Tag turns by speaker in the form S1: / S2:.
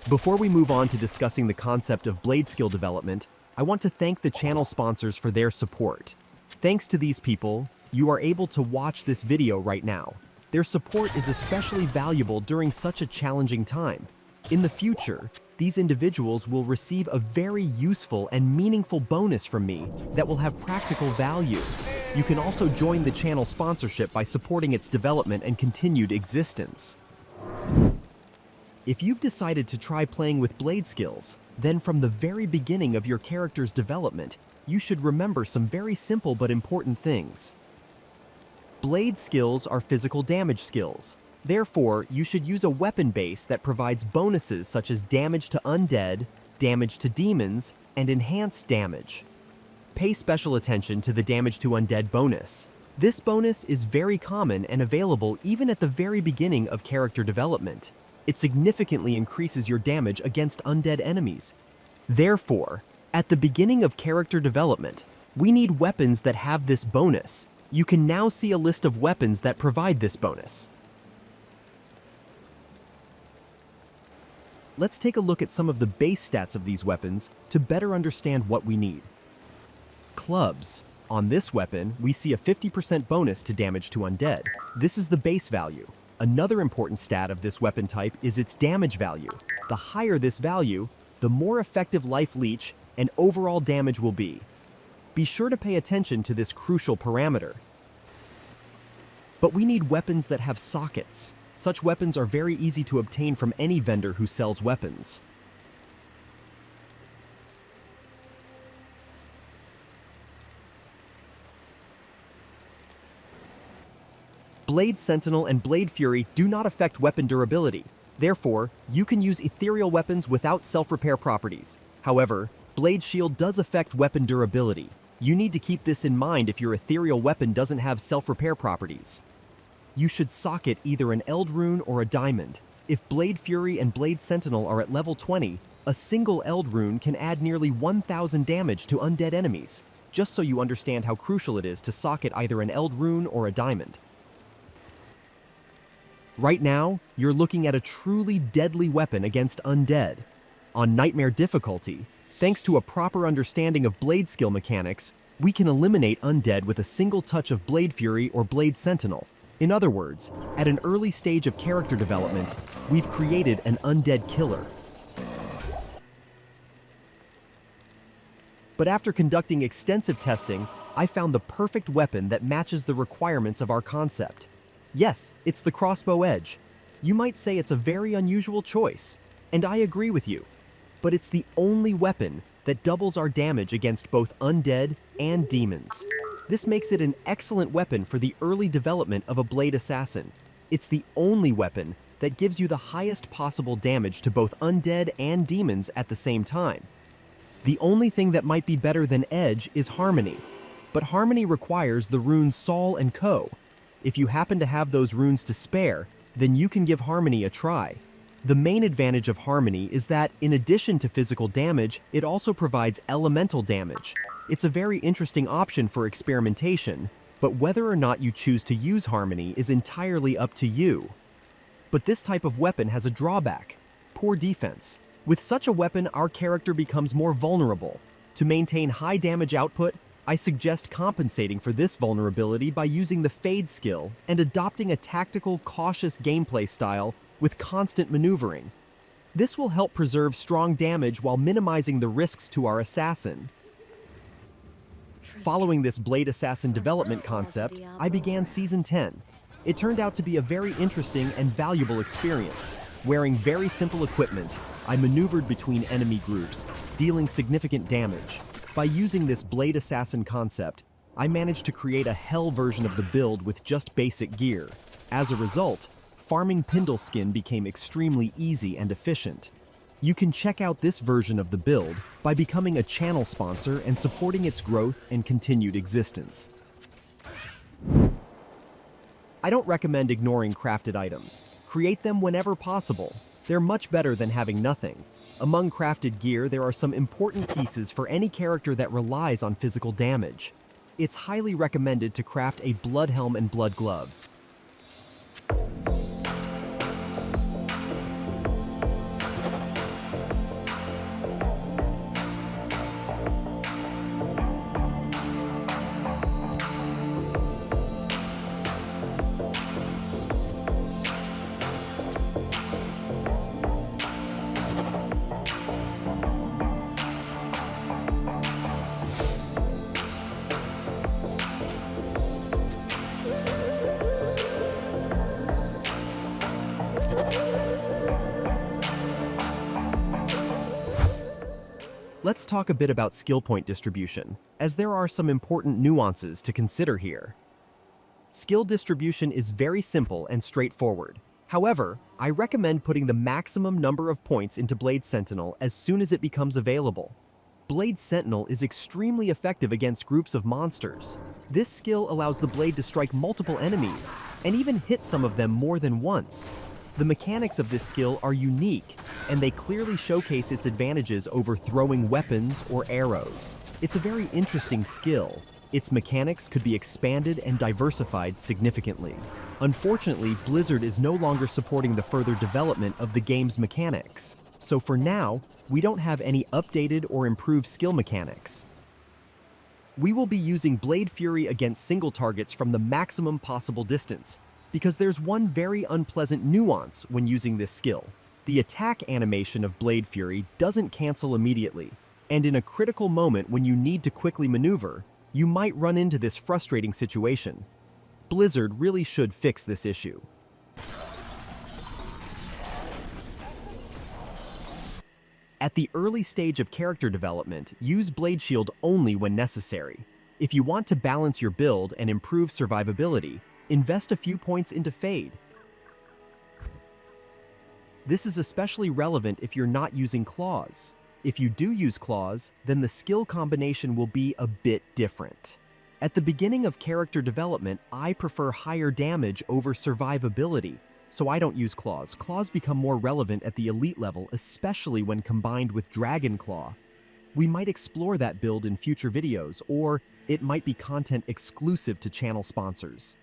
S1: Before we move on to discussing the concept of blade skill development, I want to thank the channel sponsors for their support. Thanks to these people, you are able to watch this video right now. Their support is especially valuable during such a challenging time. In the future, these individuals will receive a very useful and meaningful bonus from me that will have practical value. You can also join the channel sponsorship by supporting its development and continued existence. If you've decided to try playing with blade skills, then from the very beginning of your character's development, you should remember some very simple but important things. Blade skills are physical damage skills. Therefore, you should use a weapon base that provides bonuses such as damage to undead, damage to demons, and enhanced damage. Pay special attention to the damage to undead bonus. This bonus is very common and available even at the very beginning of character development. It significantly increases your damage against undead enemies. Therefore, at the beginning of character development, we need weapons that have this bonus. You can now see a list of weapons that provide this bonus. Let's take a look at some of the base stats of these weapons to better understand what we need. Clubs. On this weapon, we see a 50% bonus to damage to undead. This is the base value. Another important stat of this weapon type is its damage value. The higher this value, the more effective life leech and overall damage will be. Be sure to pay attention to this crucial parameter. But we need weapons that have sockets. Such weapons are very easy to obtain from any vendor who sells weapons. Blade Sentinel and Blade Fury do not affect weapon durability. Therefore, you can use ethereal weapons without self-repair properties. However, Blade Shield does affect weapon durability. You need to keep this in mind if your ethereal weapon doesn't have self-repair properties. You should socket either an Eld Rune or a Diamond. If Blade Fury and Blade Sentinel are at level 20, a single Eld Rune can add nearly 1,000 damage to undead enemies, just so you understand how crucial it is to socket either an Eld Rune or a Diamond. Right now, you're looking at a truly deadly weapon against undead. On Nightmare difficulty, thanks to a proper understanding of blade skill mechanics, we can eliminate undead with a single touch of Blade Fury or Blade Sentinel. In other words, at an early stage of character development, we've created an undead killer. But after conducting extensive testing, I found the perfect weapon that matches the requirements of our concept. Yes, it's the crossbow edge. You might say it's a very unusual choice, and I agree with you, but it's the only weapon that doubles our damage against both undead and demons. This makes it an excellent weapon for the early development of a blade assassin. It's the only weapon that gives you the highest possible damage to both undead and demons at the same time. The only thing that might be better than edge is harmony, but harmony requires the runes Sol and Co. If you happen to have those runes to spare, then you can give harmony a try. The main advantage of harmony is that, in addition to physical damage, it also provides elemental damage. It's a very interesting option for experimentation, but whether or not you choose to use harmony is entirely up to you. But this type of weapon has a drawback: poor defense. With such a weapon, our character becomes more vulnerable. To maintain high damage output, I suggest compensating for this vulnerability by using the Fade skill and adopting a tactical, cautious gameplay style with constant maneuvering. This will help preserve strong damage while minimizing the risks to our assassin. Following this Blade Assassin development concept, I began Season 10. It turned out to be a very interesting and valuable experience. Wearing very simple equipment, I maneuvered between enemy groups, dealing significant damage. By using this Blade Assassin concept, I managed to create a hell version of the build with just basic gear. As a result, farming Pindle skin became extremely easy and efficient. You can check out this version of the build by becoming a channel sponsor and supporting its growth and continued existence. I don't recommend ignoring crafted items. Create them whenever possible. They're much better than having nothing. Among crafted gear, there are some important pieces for any character that relies on physical damage. It's highly recommended to craft a blood helm and blood gloves. Let's talk a bit about skill point distribution, as there are some important nuances to consider here. Skill distribution is very simple and straightforward. However, I recommend putting the maximum number of points into Blade Sentinel as soon as it becomes available. Blade Sentinel is extremely effective against groups of monsters. This skill allows the blade to strike multiple enemies, and even hit some of them more than once. The mechanics of this skill are unique, and they clearly showcase its advantages over throwing weapons or arrows. It's a very interesting skill. Its mechanics could be expanded and diversified significantly. Unfortunately, Blizzard is no longer supporting the further development of the game's mechanics. So for now, we don't have any updated or improved skill mechanics. We will be using Blade Fury against single targets from the maximum possible distance, because there's one very unpleasant nuance when using this skill. The attack animation of Blade Fury doesn't cancel immediately, and in a critical moment when you need to quickly maneuver, you might run into this frustrating situation. Blizzard really should fix this issue. At the early stage of character development, use Blade Shield only when necessary. If you want to balance your build and improve survivability, invest a few points into Fade. This is especially relevant if you're not using claws. If you do use claws, then the skill combination will be a bit different. At the beginning of character development, I prefer higher damage over survivability, so I don't use claws. Claws become more relevant at the elite level, especially when combined with Dragon Claw. We might explore that build in future videos, or it might be content exclusive to channel sponsors.